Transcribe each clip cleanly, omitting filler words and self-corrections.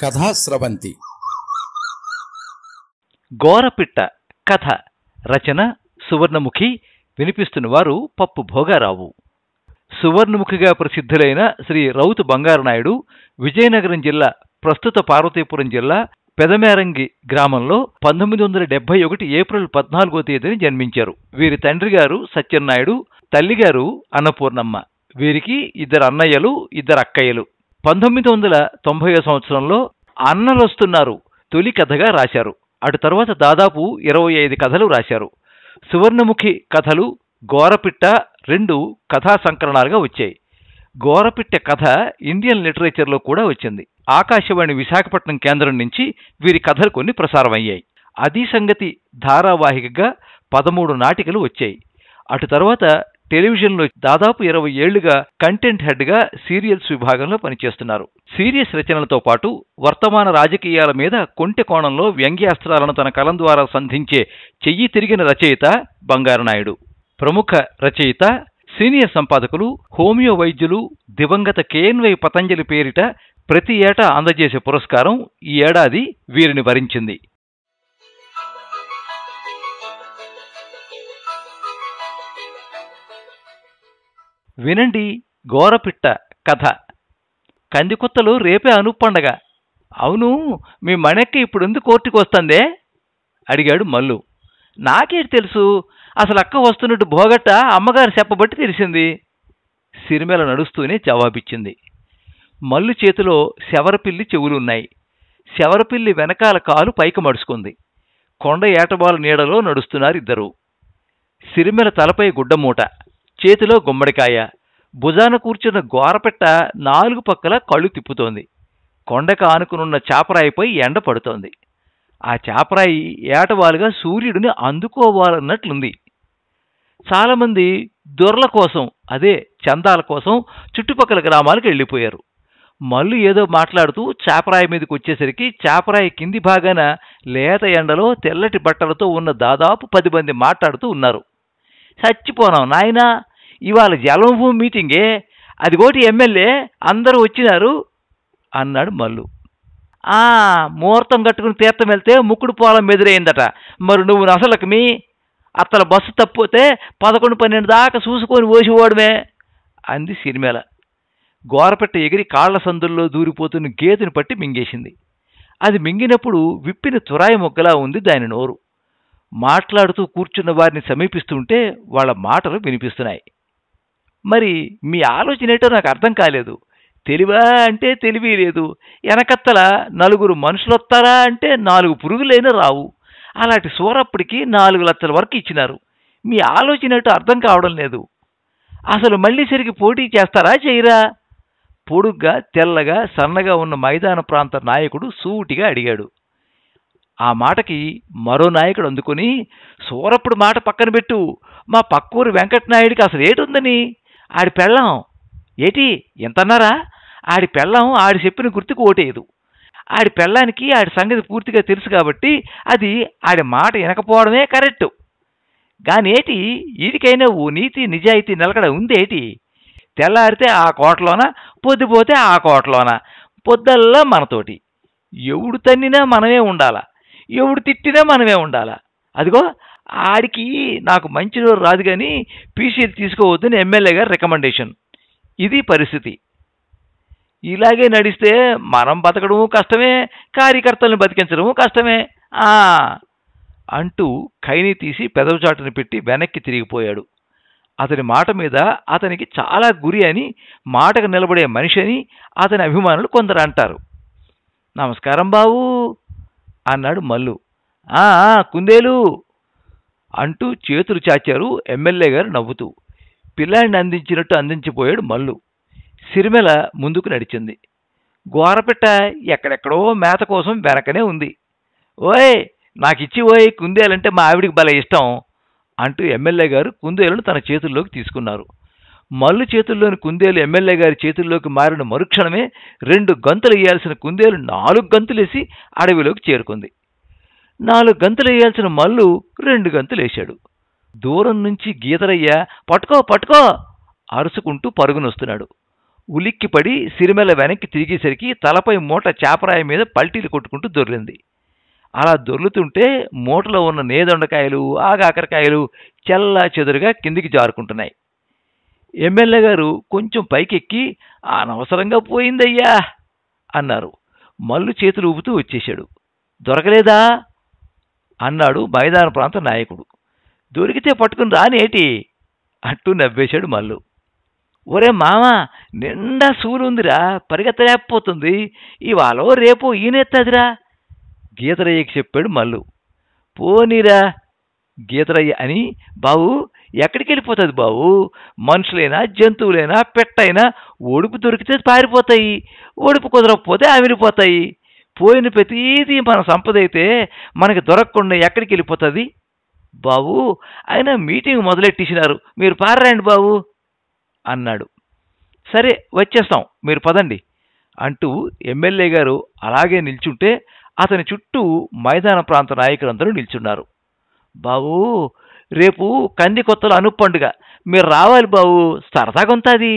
కథాస్రవంతి. గోరపిట్ట కథ రచన సువర్ణముఖి. వినిపిస్తున్నవారు పప్పు భోగారావు. సువర్ణముఖిగా ప్రసిద్ధులైన శ్రీ రౌతు బంగారునాయుడు విజయనగరం జిల్లా, ప్రస్తుత పార్వతీపురం జిల్లా పెదమేరంగి గ్రామంలో 1971 ఏప్రిల్ 14వ తేదీని జన్మించారు. వీరి తండ్రి గారు సత్యనాయుడు, తల్లిగారు అన్నపూర్ణమ్మ. వీరికి 2 అన్నయ్యలు, 2 అక్కయ్యలు. 1990 సంవత్సరంలో అన్నలొస్తున్నారు తొలి కథగా రాశారు. అటు తర్వాత దాదాపు 25 కథలు రాశారు. సువర్ణముఖి కథలు, గోరపిట్ట 2 కథా సంకలనాలుగా వచ్చాయి. గోరపిట్ట కథ ఇండియన్ లిటరేచర్లో కూడా వచ్చింది. ఆకాశవాణి విశాఖపట్నం కేంద్రం నుంచి వీరి కథలు కొన్ని ప్రసారమయ్యాయి. అది సంగతి ధారావాహికగా 13 నాటికలు వచ్చాయి. అటు తర్వాత టెలివిజన్లో దాదాపు 20 ఏళ్లుగా కంటెంట్ హెడ్గా సీరియల్స్ విభాగంలో పనిచేస్తున్నారు. సీరియస్ రచనలతో పాటు వర్తమాన రాజకీయాల మీద కొంటె కోణంలో వ్యంగ్యాస్త్రాలను తన కలం ద్వారా సంధించే చెయ్యి తిరిగిన రచయిత బంగారునాయుడు. ప్రముఖ రచయిత, సీనియర్ సంపాదకులు, హోమియో వైద్యులు దివంగత కేఎన్వై పతంజలి పేరిట ప్రతి ఏటా అందజేసే పురస్కారం ఈ ఏడాది వీరిని వరించింది. వినండి గోరపిట్ట కథ. కందికొత్తలో రేపే అనుపండగ. అవును, మీ మణెక్క ఇప్పుడెందుకు కోర్టుకు వస్తుందే అడిగాడు మల్లు. నాకేటి తెలుసు, అసలు అక్క వస్తున్నట్టు భోగట్ట అమ్మగారు చెప్పబట్టి తెలిసింది. సిరిమెల నడుస్తూనే జవాబిచ్చింది. మల్లు చేతిలో శవరపిల్లి చెవులున్నాయి. శవరపిల్లి వెనకాల కాలు పైకి మడుచుకుంది. కొండ ఏటబాలు నీడలో నడుస్తున్నారు ఇద్దరు. సిరిమెల తలపై గుడ్డమూట, చేతిలో గుమ్మడికాయ, భుజాన కూర్చున్న గోరపిట్ట 4 పక్కల కళ్ళు తిప్పుతోంది. కొండకు ఆనుకునున్న చాపరాయిపై ఎండ పడుతోంది. ఆ చాపరాయి ఏటవాలుగా సూర్యుడిని అందుకోవాలన్నట్లుంది. చాలామంది దొరల కోసం, అదే చందాల కోసం చుట్టుపక్కల గ్రామాలకు వెళ్ళిపోయారు. మల్లు ఏదో మాట్లాడుతూ చాపరాయి మీదకి వచ్చేసరికి చాపరాయి కింది భాగాన లేత ఎండలో తెల్లటి బట్టలతో ఉన్న దాదాపు 10 మంది మాట్లాడుతూ ఉన్నారు. చచ్చిపోనాం నాయనా, ఇవాళ జలభూమి మీటింగే, అదిగోటి ఎమ్మెల్యే అందరూ వచ్చినారు అన్నాడు మల్లు. ముహూర్తం కట్టుకుని తీర్థం వెళ్తే ముక్కుడు పోలం ఎదురైందట. మరి నువ్వు నసలకి అత్తల బస్సు తప్పితే 11-12 దాకా చూసుకొని ఓసిపోవడమే అంది సిరిమేల. గోరపెట్ట ఎగిరి కాళ్ల సందుల్లో దూరిపోతున్న గేదెని పట్టి మింగేసింది. అది మింగినప్పుడు విప్పిన తురాయి మొగ్గలా ఉంది దాని నోరు. మాట్లాడుతూ కూర్చున్న వారిని సమీపిస్తుంటే వాళ్ళ మాటలు వినిపిస్తున్నాయి. మరి మీ ఆలోచన ఏంటో నాకు అర్థం కాలేదు. తెలివా అంటే తెలివి లేదు. వెనకత్తల 4 మనుషులొస్తారా అంటే 4 పురుగులైనా రావు. అలాంటి సూరప్పటికి 4 లక్షల వరకు ఇచ్చినారు. మీ ఆలోచన ఏంటో అర్థం కావడం లేదు. అసలు మళ్ళీ సరికి పోటీ చేస్తారా చేయరా? పొడుగ్గా, తెల్లగా, సన్నగా ఉన్న మైదాన ప్రాంత నాయకుడు సూటిగా అడిగాడు. ఆ మాటకి మరో నాయకుడు అందుకొని, సూరప్పుడు మాట పక్కన పెట్టు, మా పక్కూరు వెంకటనాయుడికి అసలు ఏటుందని? ఆడి పెళ్ళాం ఏటి ఎంతన్నారా? ఆడి పెళ్ళాం ఆడి చెప్పిన గుర్తుకు ఓటేయదు. ఆడి పెళ్ళానికి ఆడి సంగతి పూర్తిగా తెలుసు కాబట్టి అది ఆడి మాట వినకపోవడమే కరెక్టు. గాని ఏటి ఈడికైనా ఓ నీతి నిజాయితీ నిలకడ ఉందేటి? తెల్లారితే ఆ కోటలోన, పొద్దుపోతే ఆ కోటలోన, పొద్దల్లా మనతోటి. ఎవడు తన్నినా మనమే ఉండాలా, ఎవడు తిట్టినా మనమే ఉండాలా. అదిగో ఆడికి నాకు మంచి రోజు రాదు కానీ పీసీలు తీసుకోవద్దని ఎమ్మెల్యే గారు రికమెండేషన్. ఇది పరిస్థితి. ఇలాగే నడిస్తే మనం బతకడము కష్టమే, కార్యకర్తలను బతికించడము కష్టమే అంటూ ఖైనీ తీసి పెదవుచాటును పెట్టి వెనక్కి తిరిగిపోయాడు. అతని మాట మీద అతనికి చాలా గురి అని, మాటకు నిలబడే మనిషి అని అతని అభిమానులు కొందరు అంటారు. నమస్కారం బాబు అన్నాడు మల్లు. కుందేలు అంటూ చేతులు చాచారు ఎమ్మెల్యే గారు నవ్వుతూ. పిల్లాడిని అందించినట్టు అందించిపోయాడు మల్లు. సిరిమెల ముందుకు నడిచింది. గోరపిట్ట ఎక్కడెక్కడో మేత కోసం వెనకనే ఉంది. ఓయ్ నాకిచ్చి ఓయ్, కుందేలంటే మా ఆవిడికి భలే ఇష్టం అంటూ ఎమ్మెల్యే గారు కుందేలును తన చేతుల్లోకి తీసుకున్నారు. మల్లు చేతుల్లోని కుందేలు ఎమ్మెల్యే గారి చేతుల్లోకి మారిన మరుక్షణమే 2 గంతులు వేయాల్సిన కుందేలు 4 గంతులేసి అడవిలోకి చేరుకుంది. 4 గంతులు వేయాల్సిన మల్లు 2 గంతులు వేశాడు. దూరం నుంచి గీతరయ్య పట్టుకో పట్టుకో అరుచుకుంటూ పరుగునొస్తున్నాడు. ఉలిక్కిపడి సిరిమెల వెనక్కి తిరిగేసరికి తలపై మూట చాపరాయి మీద పల్టీలు కొట్టుకుంటూ దొర్లింది. అలా దొర్లుతుంటే మూటలో ఉన్న నేదొండకాయలు ఆగాకరకాయలు చెల్లా చెదురుగా కిందికి జారుకుంటున్నాయి. ఎమ్మెల్యే గారు కొంచెం పైకెక్కి అనవసరంగా పోయిందయ్యా అన్నారు. మల్లు చేతులు ఊపుతూ వచ్చేశాడు. దొరకలేదా అన్నాడు మైదాన ప్రాంత నాయకుడు. దొరికితే పట్టుకుని రానేటి అంటూ నవ్వేశాడు మల్లు. ఒరే మామ, నిండా సూలుందిరా, పరిగెత్తలేకపోతుంది. ఇవాళ రేపో ఈయనెత్తదిరా గీతరయ్యకి చెప్పాడు మల్లు. పోనీరా గీతరయ్య అని. బావు, ఎక్కడికి వెళ్ళిపోతుంది బావు? మనుషులైనా జంతువులైనా పెట్టైనా ఒడుపు దొరికితే పారిపోతాయి, ఒడుపు కుదరకపోతే ఆవిరిపోతాయి. పోయిన ప్రతీది మన సంపద అయితే మనకి దొరకకుండా ఎక్కడికి వెళ్ళిపోతుంది బావు? అయినా మీటింగ్ మొదలెట్టేసినారు, మీరు పారండి బావు అన్నాడు. సరే వచ్చేస్తాం, మీరు పదండి అంటూ ఎమ్మెల్యే గారు అలాగే నిల్చుంటే అతని చుట్టూ మైదాన ప్రాంత నాయకులందరూ నిల్చున్నారు. బావు, రేపు కంది కొత్తలు అనుపండుగ, మీరు రావాలి బావు, సరదాగా ఉంటుంది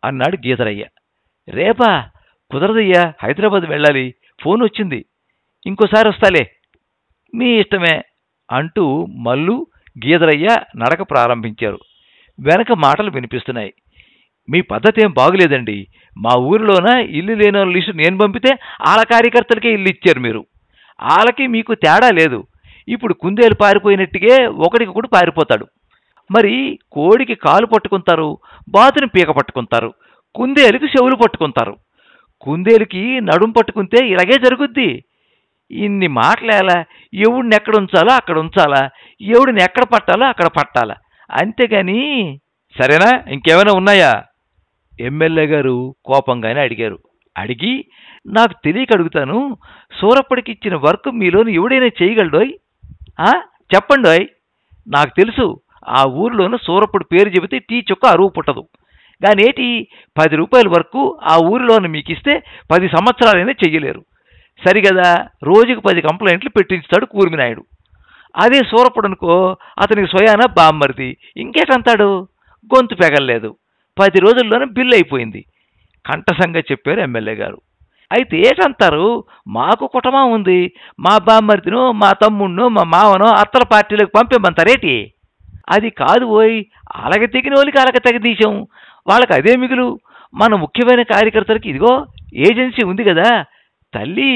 అన్నాడు గీతరయ్య. రేపా? కుదరదయ్యా, హైదరాబాద్ వెళ్ళాలి, ఫోన్ వచ్చింది, ఇంకోసారి వస్తాలే. మీ ఇష్టమే అంటూ మల్లు గీతరయ్య నడక ప్రారంభించారు. వెనక మాటలు వినిపిస్తున్నాయి. మీ పద్ధతి ఏం బాగులేదండి. మా ఊరిలోన ఇల్లు లేని లిస్టు నేను పంపితే ఆల కార్యకర్తలకే ఇల్లు ఇచ్చారు మీరు. ఆలకి మీకు తేడా లేదు. ఇప్పుడు కుందేలు పారిపోయినట్టుగే ఒకడికొకడు పారిపోతాడు. మరి కోడికి కాలు పట్టుకుంటారు, బాతుని పీక పట్టుకుంటారు, కుందేలుకి చెవులు పట్టుకుంటారు. కుందేలుకి నడుం పట్టుకుంటే ఇలాగే జరుగుద్ది. ఇన్ని మాటలేలా? ఎవడిని ఎక్కడ ఉంచాలో అక్కడ ఉంచాలా, ఎవడిని ఎక్కడ పట్టాలో అక్కడ పట్టాలా, అంతేగాని. సరేనా, ఇంకేమైనా ఉన్నాయా ఎమ్మెల్యే గారు కోపంగానే అడిగారు. అడిగి, నాకు తెలియక అడుగుతాను, సూరప్పడికి ఇచ్చిన వర్క్ మీలోని ఎవడైనా చేయగలడోయ్? చెప్పండోయ్. నాకు తెలుసు, ఆ ఊరిలోనూ సూరప్పుడు పేరు చెబితే టీ చుక్క అరువు పుట్టదు. గానేటి 10 రూపాయల వరకు ఆ ఊరిలోని మీకు ఇస్తే 10 సంవత్సరాలైనా చెయ్యలేరు. సరిగదా, రోజుకు 10 కంప్లైంట్లు పెట్టించుతాడు కూర్మినాయుడు. అదే సూరప్పుడు అనుకో, అతనికి స్వయాన బామ్మరిది, ఇంకేటంతాడు? గొంతు పెగల్లేదు, 10 రోజుల్లోనే బిల్లు అయిపోయింది కంఠసంగా చెప్పారు ఎమ్మెల్యే గారు. అయితే ఏటంటారు? మాకు కుటుంబం ఉంది, మా బామ్మరిదినో మా తమ్ముడినో మా మావనో అత్తల పార్టీలకు పంపేమంటారేటి? అది కాదు పోయి, అలగ తెగిన వాళ్ళకి అలగ తెగదీశాం, వాళ్ళకి అదే మిగులు. మన ముఖ్యమైన కార్యకర్తలకి ఇదిగో ఏజెన్సీ ఉంది కదా తల్లి,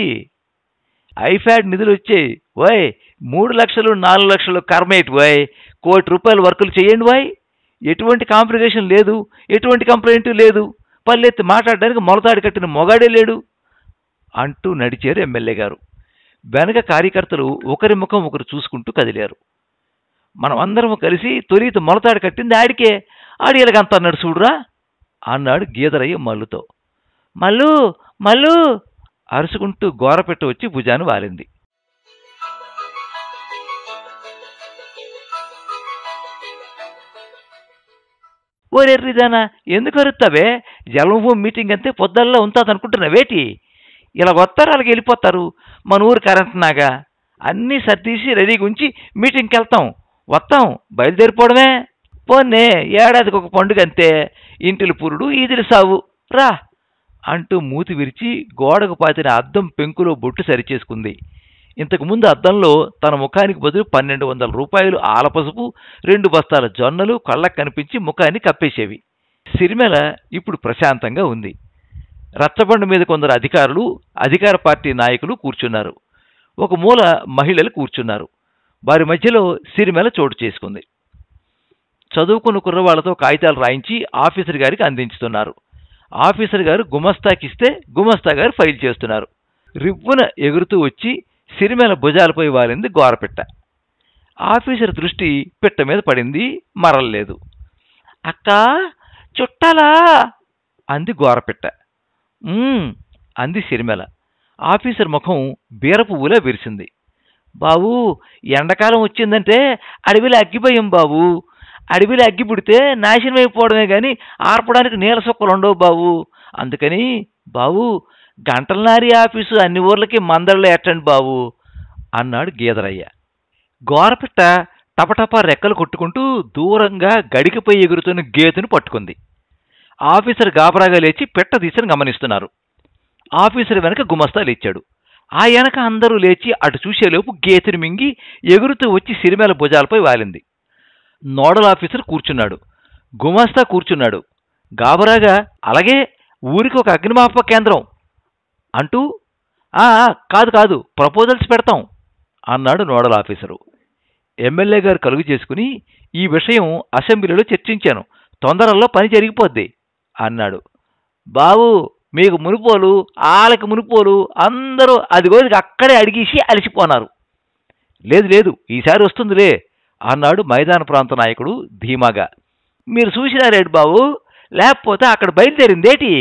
ఐఫాడ్ నిధులు వచ్చాయి ఓయ్. 3 లక్షలు 4 లక్షలు కర్మేట్ పోయ్, ₹1 కోటి వర్కులు చేయండి పోయ్. ఎటువంటి కాంప్లికేషన్ లేదు, ఎటువంటి కంప్లైంట్ లేదు, పల్లెత్తి మాట్లాడడానికి మొలతాడు కట్టిన మొగాడే లేడు అంటూ నడిచారు ఎమ్మెల్యే గారు. వెనక కార్యకర్తలు ఒకరి ముఖం ఒకరు చూసుకుంటూ కదిలారు. మనం అందరం కలిసి తొలిత మొలతాడు కట్టింది ఆడికే, ఆడి ఎలాగంత అన్నాడు చూడురా అన్నాడు గీతరయ్య మల్లుతో. మల్లు మల్లు అరుచుకుంటూ గోరపెట్ట వచ్చి భుజాన్ని వాలింది. ఓరెర్రిదానా, ఎందుకు అరుస్తావే? జలభూమి మీటింగ్ అంతే పొద్దుల్లో ఉంటుందనుకుంటున్నావేటి? ఇలా వస్తారు, అలాగే వెళ్ళిపోతారు. మన ఊరు కరెంట్ నాగా అన్నీ సర్దీసి రెడీగా ఉంచి మీటింగ్కి వెళ్తాం, వస్తాం, బయలుదేరిపోవడమే. పోన్నే, ఏడాదికి ఒక పండుగ అంతే, ఇంటిలి పురుడు ఈదిలి సావు, రా అంటూ మూతి విరిచి గోడకు పాతిన అద్దం పెంకులో బొట్టు సరిచేసుకుంది. ఇంతకుముందు అద్దంలో తన ముఖానికి బదులు 1200 రూపాయలు ఆలపసుపు, 2 బస్తాల జొన్నలు కళ్ళకు కనిపించి ముఖాన్ని కప్పేసేవి. సిరిమెల ఇప్పుడు ప్రశాంతంగా ఉంది. రచ్చబండ మీద కొందరు అధికారులు, అధికార పార్టీ నాయకులు కూర్చున్నారు. ఒక మూల మహిళలు కూర్చున్నారు. వారి మధ్యలో సిరిమెల చోటు చేసుకుంది. చదువుకున్న కుర్రవాళ్లతో కాగితాలు రాయించి ఆఫీసర్ గారికి అందించుతున్నారు. ఆఫీసర్ గారు గుమస్తాకిస్తే గుమస్తా గారు ఫైల్ చేస్తున్నారు. రివ్వున ఎగురుతూ వచ్చి సిరిమెల భుజాలపై వాలింది గోరపిట్ట. ఆఫీసర్ దృష్టి పిట్ట మీద పడింది, మరల్లేదు. అక్కా, చుట్టాలా అంది గోరపిట్ట. అంది సిరిమెల. ఆఫీసర్ ముఖం బీరపువ్వులా విరిసింది. బాబూ, ఎండాకాలం వచ్చిందంటే అడవిలో అగ్గిపోయాం బాబు. అడవిలో అగ్గి పుడితే నాశనం అయిపోవడమే కానీ ఆర్పడానికి నీళ్ళ సుక్కలు ఉండవు బాబు. అందుకని బాబు, గంటలనారి ఆఫీసు అన్ని ఊర్లకి మందళ్ళలో ఎట్టండి బాబు అన్నాడు గీదరయ్య. గోరపిట్ట టపటపా రెక్కలు కొట్టుకుంటూ దూరంగా గడికిపై ఎగురుతున్న గేతుని పట్టుకుంది. ఆఫీసర్ గాబరాగా లేచి పెట్ట తీసిన గమనిస్తున్నారు. ఆఫీసర్ వెనక గుమస్తా లేచాడు. ఆ వెనక అందరూ లేచి అటు చూసేలోపు గేతిని మింగి ఎగురుతూ వచ్చి సిరిమేల భుజాలపై వాలింది. నోడల్ ఆఫీసర్ కూర్చున్నాడు. గుమస్తా కూర్చున్నాడు. గాబరాగా, అలాగే, ఊరికి ఒక అగ్నిమాపక కేంద్రం అంటూ, కాదు కాదు, ప్రపోజల్స్ పెడతాం అన్నాడు నోడల్ ఆఫీసరు. ఎమ్మెల్యే గారు కలుగు చేసుకుని, ఈ విషయం అసెంబ్లీలో చర్చించాను, తొందరలో పని జరిగిపోద్ది అన్నాడు. బాబు, మీకు మునిపోలు, ఆళ్ళకి మునిపోలు, అందరూ అదిగోదికి అక్కడే అడిగేసి అలసిపోనారు. లేదు లేదు, ఈసారి వస్తుందిలే అన్నాడు మైదాన ప్రాంత నాయకుడు ధీమాగా. మీరు చూసినారేడు బాబు, లేకపోతే అక్కడ బయలుదేరిందేటి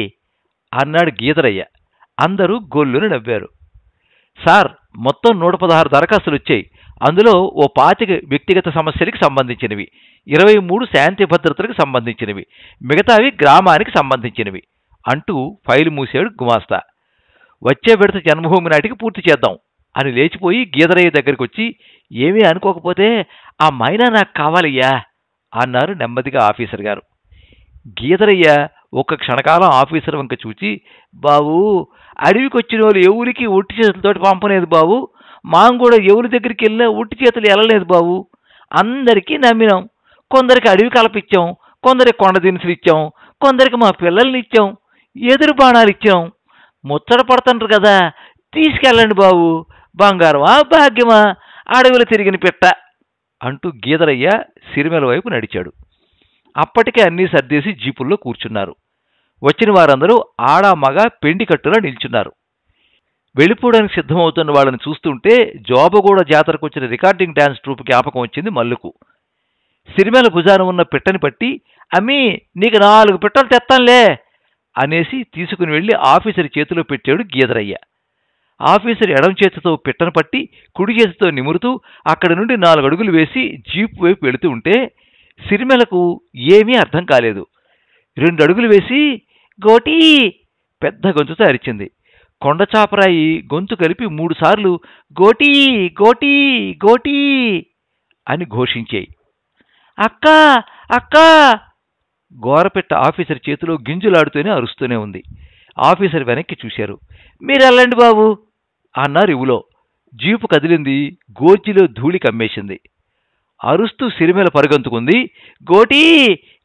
అన్నాడు గీదరయ్య. అందరూ గొల్లుని నవ్వారు. సార్, మొత్తం 116 దరఖాస్తులు వచ్చాయి. అందులో ఓ 25 వ్యక్తిగత సమస్యలకి సంబంధించినవి, 23 శాంతి భద్రతలకు సంబంధించినవి, మిగతావి గ్రామానికి సంబంధించినవి అంటూ ఫైలు మూసాడు గుమాస్తా. వచ్చే విడత జన్మభూమి నాటికి పూర్తి చేద్దాం అని లేచిపోయి గీదరయ్య దగ్గరికి వచ్చి, ఏమీ అనుకోకపోతే ఆ మైనా నాకు కావాలయ్యా అన్నారు నెమ్మదిగా ఆఫీసర్ గారు. గీదరయ్య ఒక్క క్షణకాలం ఆఫీసర్ వంక చూచి, బాబు, అడవికి వచ్చిన వాళ్ళు ఎవరికి ఒట్టి చేతులతోటి పంపలేదు బాబు, మాం కూడా ఎవరి దగ్గరికి వెళ్ళినా ఒట్టి చేతులు వెళ్ళలేదు బాబు, అందరికీ నమ్మినాం. కొందరికి అడవి కలపిచ్చాం, కొందరికి కొండ దినుసులు ఇచ్చాం, కొందరికి మా పిల్లల్ని ఇచ్చాం, ఎదురు బాణాలు ఇచ్చాం. ముచ్చట పడుతుంటారు కదా, తీసుకెళ్ళండి బాబు, బంగారమా భాగ్యమా, అడవిలో తిరిగిన పెట్ట అంటూ గీదరయ్య సిరిమెల వైపు నడిచాడు. అప్పటికే అన్నీ సర్దేసి జీపుల్లో కూర్చున్నారు. వచ్చిన వారందరూ ఆడా మగ పెండి కట్టులా నిల్చున్నారు. వెళ్ళిపోవడానికి సిద్ధమవుతున్న వాళ్ళని చూస్తుంటే జోబగూడ జాతరకు వచ్చిన రికార్డింగ్ డ్యాన్స్ ట్రూప్ జ్ఞాపకం వచ్చింది మల్లుకు. సిరిమెల భుజాన ఉన్న పిట్టని పట్టి, అమ్మీ, నీకు 4 పిట్టలు తెత్తాంలే అనేసి తీసుకుని వెళ్ళి ఆఫీసర్ చేతిలో పెట్టాడు గీదరయ్య. ఆఫీసర్ ఎడం చేతితో పిట్టను పట్టి కుడి చేతితో నిమురుతూ అక్కడి నుండి 4 అడుగులు వేసి జీపు వైపు వెళుతూ ఉంటే సిరిమెలకు ఏమీ అర్థం కాలేదు. 2 అడుగులు వేసి, గోటీ పెద్ద గొంతుతో అరిచింది. కొండచాపరాయి గొంతు కలిపి 3 సార్లు గోటీ గోటీ గోటీ అని ఘోషించాయి. అక్కా అక్కా, గోరపెట్ట ఆఫీసర్ చేతిలో గింజులాడుతూనే అరుస్తూనే ఉంది. ఆఫీసర్ వెనక్కి చూశారు. మీరెళ్ళండి బాబు అన్నారు ఇవులో. జీపు కదిలింది. గోర్జిలో ధూళి కమ్మేసింది. అరుస్తూ సిరిమెల పరుగంతుకుంది. గోటీ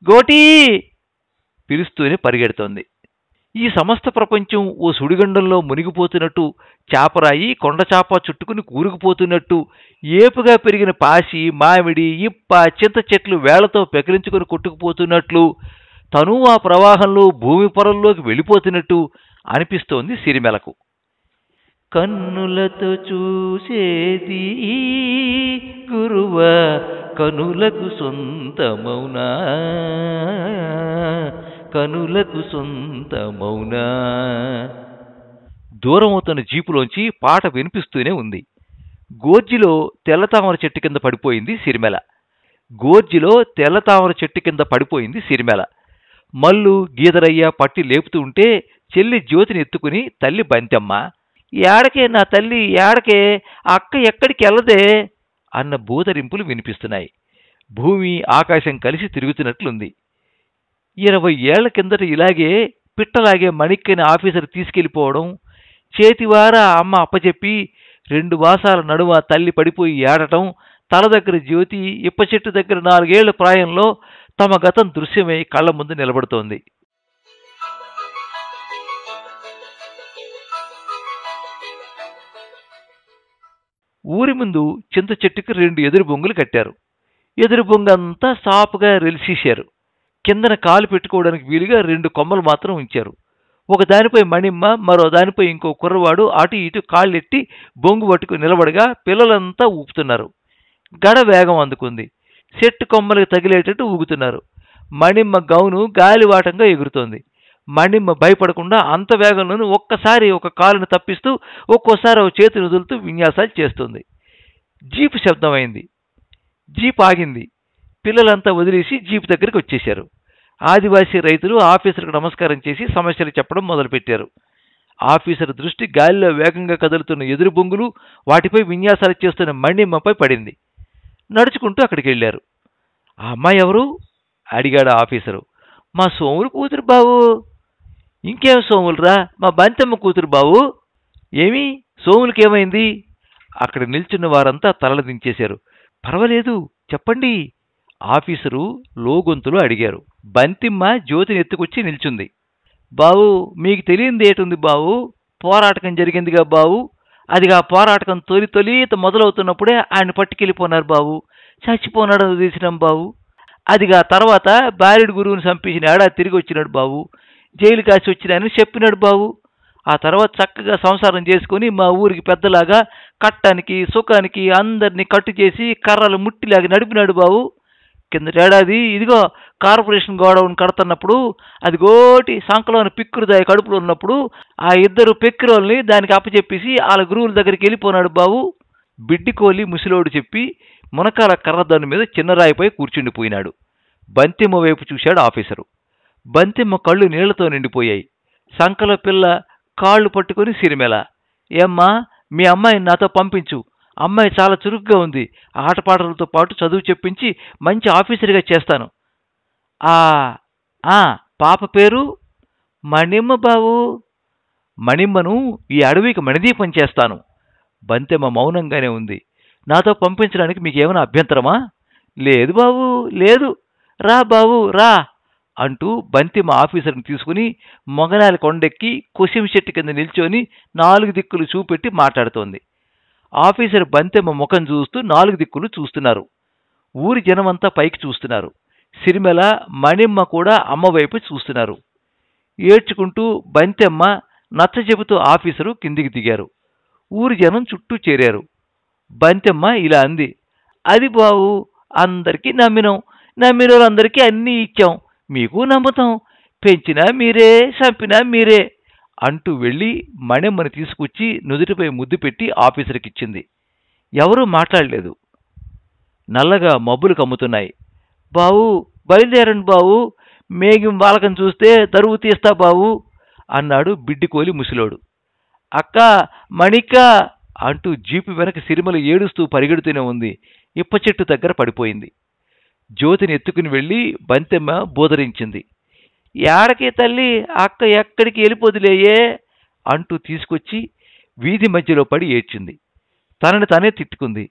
గోటీ పిలుస్తూనే పరిగెడుతోంది. ఈ సమస్త ప్రపంచం ఓ సుడిగండంలో మునిగిపోతున్నట్టు, చాపరాయి కొండచాప చుట్టుకుని కూరుకుపోతున్నట్టు, ఏపుగా పెరిగిన పాసి, మామిడి, ఇప్ప, చింత చెట్లు వేళ్లతో పెకిలించుకుని కొట్టుకుపోతున్నట్లు, తను ఆ ప్రవాహంలో భూమి పొరల్లోకి వెళ్ళిపోతున్నట్టు అనిపిస్తోంది సిరిమెలకు. కన్నులతో చూసేది గురువ కనులకు సొంతమౌనా, కనులకు సొంతమౌనా. దూరమవుతున్న జీపులోంచి పాట వినిపిస్తూనే ఉంది. గోర్జిలో తెల్లతామర చెట్టు కింద పడిపోయింది సిరిమెల. గోర్జిలో తెల్లతామర చెట్టు కింద పడిపోయింది సిరిమెల. మల్లు, గీదరయ్య పట్టి లేపుతూ ఉంటే చెల్లి జ్యోతిని ఎత్తుకుని, తల్లి బంతెమ్మ, ఏడకే నా తల్లి, ఏడకే, అక్క ఎక్కడికి వెళ్ళదే అన్న బూదరింపులు వినిపిస్తున్నాయి. భూమి ఆకాశం కలిసి తిరుగుతున్నట్లుంది. 20 ఏళ్ల కిందట ఇలాగే పిట్టలాగే మణిక్కని ఆఫీసర్ తీసుకెళ్ళిపోవడం, చేతివార అమ్మ అప్పచెప్పి 2 మాసాల నడుమ తల్లి పడిపోయి ఏడటం, తల దగ్గర జ్యోతి, ఇప్ప చెట్టు దగ్గర 4 ఏళ్ల ప్రాయంలో తమ గతం దృశ్యమై కళ్ల ముందు నిలబడుతోంది. ఊరి ముందు చింత చెట్టుకి 2 ఎదురు బొంగులు కట్టారు. ఎదురు బొంగంతా సాపుగా రెలిసేశారు. కిందన కాలు పెట్టుకోవడానికి వీలుగా 2 కొమ్మలు మాత్రం ఉంచారు. ఒక దానిపై మణిమ్మ, మరో దానిపై ఇంకో కుర్రవాడు అటు ఇటు కాళ్ళెట్టి బొంగు పట్టుకుని నిలబడగా పిల్లలంతా ఊపుతున్నారు. గడ వేగం అందుకుంది. చెట్టు కొమ్మలకు తగిలేటట్టు ఊగుతున్నారు. మణిమ్మ గౌను గాలివాటంగా ఎగురుతోంది. మణిమ్మ భయపడకుండా అంత వేగంలోనూ ఒక్కసారి ఒక కాలును తప్పిస్తూ, ఒక్కోసారి ఒక చేతిని వదులుతూ విన్యాసాలు చేస్తుంది. జీపు శబ్దమైంది. జీప్ ఆగింది. పిల్లలంతా వదిలేసి జీపు దగ్గరికి వచ్చేశారు. ఆదివాసీ రైతులు ఆఫీసర్కు నమస్కారం చేసి సమస్యలు చెప్పడం మొదలుపెట్టారు. ఆఫీసర్ దృష్టి గాలిలో వేగంగా కదులుతున్న ఎదురు బొంగులు, వాటిపై విన్యాసాలు చేస్తున్న మణిమ్మపై పడింది. నడుచుకుంటూ అక్కడికి వెళ్ళారు. ఆ అమ్మాయి ఎవరు అడిగాడు ఆఫీసరు. మా సోములు కూతురు బావు. ఇంకేం సోములురా, మా బంతమ్మ కూతురు బావు. ఏమి సోములకేమైంది? అక్కడ నిల్చున్న వారంతా తలలు దించేశారు. పర్వాలేదు చెప్పండి, ఆఫీసరు లోగొంతులు అడిగారు. బంతిమ్మ జ్యోతిని ఎత్తుకొచ్చి నిల్చుంది. బావు, మీకు తెలియంది ఏటుంది బావు, పోరాటకం జరిగిందిగా బావు. అదిగా పోరాటకం తొలిత మొదలవుతున్నప్పుడే ఆయన పట్టుకెళ్ళిపోనారు బావు. చచ్చిపోనాడు తీసినాం బావు. అదిగా తర్వాత బారెడు గురువుని చంపించిన ఏడాది తిరిగి వచ్చినాడు బావు. జైలు కాసి వచ్చినాయని చెప్పినాడు బావు. ఆ తర్వాత చక్కగా సంసారం చేసుకుని మా ఊరికి పెద్దలాగా కట్టానికి సుఖానికి అందరినీ కట్టు చేసి కర్రలు ముట్టిలాగా నడిపినాడు బావు. కిందటేడాది ఇదిగో కార్పొరేషన్ గోడౌన్ కడుతున్నప్పుడు అది గోటి సంకలోని పిక్కురుదాయి కడుపులో ఉన్నప్పుడు ఆ ఇద్దరు పెక్కిరోల్ని దానికి అప్పచెప్పేసి వాళ్ళ గురువుల దగ్గరికి వెళ్ళిపోనాడు బావు. బిడ్డికోలి ముసిలోడు చెప్పి మునకాల కర్రదాని మీద చిన్నరాయిపై కూర్చుండిపోయినాడు. బంతిమ్మ వైపు చూశాడు ఆఫీసరు. బంతిమ్మ కళ్ళు నీళ్లతో నిండిపోయాయి. సంకల పిల్ల కాళ్ళు పట్టుకుని సిరిమెల, ఏమ్మా మీ అమ్మాయిని నాతో పంపించు, అమ్మాయి చాలా చురుగ్గా ఉంది, ఆటపాటలతో పాటు చదువు చెప్పించి మంచి ఆఫీసర్గా చేస్తాను. పాప పేరు మణిమ్మ బావు. మణిమ్మను ఈ అడవికి మణిదీపం చేస్తాను. బంతెమ్మ మౌనంగానే ఉంది. నాతో పంపించడానికి మీకేమైనా అభ్యంతరమా? లేదు బావు, లేదు, రా బావు రా అంటూ బంతిమ్మ ఆఫీసర్ని తీసుకుని మొగనాలి కొండెక్కి కొసిం చెట్టు కింద నిల్చొని 4 దిక్కులు చూపెట్టి మాట్లాడుతోంది. ఆఫీసర్ బంతెమ్మ ముఖం చూస్తూ 4 దిక్కులు చూస్తున్నారు. ఊరి జనమంతా పైకి చూస్తున్నారు. సిరిమెల మణిమ్మ కూడా అమ్మవైపు చూస్తున్నారు. ఏడ్చుకుంటూ బంతెమ్మ నచ్చ చెబుతూ ఆఫీసరు కిందికి దిగారు. ఊరి జనం చుట్టూ చేరారు. బంతెమ్మ ఇలా అంది, అది బావు, అందరికీ నమ్మినోళ్ళందరికీ అన్నీ ఇచ్చాం, మీకు నమ్ముతాం, పెంచినా మీరే, చంపినా మీరే అంటూ వెళ్ళి మణిమ్మని తీసుకొచ్చి నుదుటిపై ముద్దు పెట్టి ఆఫీసర్కిచ్చింది. ఎవరూ మాట్లాడలేదు. నల్లగా మబ్బులు కమ్ముతున్నాయి. బావు బయలుదేరండి బావు, మేఘం బాలకం చూస్తే దరువు తీస్తా బావు అన్నాడు బిడ్డికోలి ముసిలోడు. అక్క, మణిక్క అంటూ జీపు వెనక సిరిమల ఏడుస్తూ పరిగెడుతూనే ఉంది. ఇప్ప చెట్టు దగ్గర పడిపోయింది. జ్యోతిని ఎత్తుకుని వెళ్ళి బంతెమ్మ బోధరించింది. ఏడకే తల్లి, అక్క ఎక్కడికి వెళ్ళిపోదులేయే అంటూ తీసుకొచ్చి వీధి మధ్యలో పడి ఏడ్చింది. తనని తనే తిట్టుకుంది.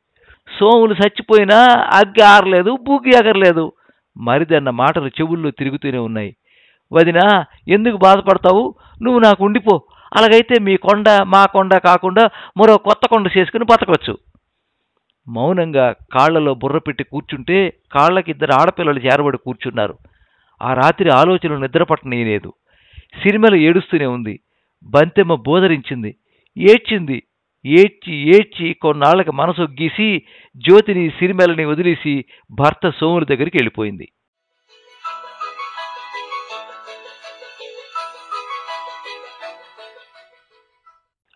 సోములు చచ్చిపోయినా అగ్గి ఆరలేదు, బూగి ఎగరలేదు. మరిదన్న మాటలు చెవుల్లో తిరుగుతూనే ఉన్నాయి. వదినా, ఎందుకు బాధపడతావు, నువ్వు నాకు ఉండిపో, అలాగైతే మీ కొండ మా కొండ కాకుండా మరో కొత్త కొండ చేసుకుని బతకవచ్చు. మౌనంగా కాళ్లలో బుర్ర పెట్టి కూర్చుంటే కాళ్లకి 2 ఆడపిల్లలు చేరబడి కూర్చున్నారు. ఆ రాత్రి ఆలోచనలు నిద్రపట్టనీయలేదు. సిరిమెల ఏడుస్తూనే ఉంది. బంతెమ్మ బోధరించింది, ఏడ్చింది. ఏడ్చి కొన్నాళ్లకి మనసొగ్గీసి జ్యోతిని సిరిమెలని వదిలేసి భర్త సోముల దగ్గరికి వెళ్ళిపోయింది.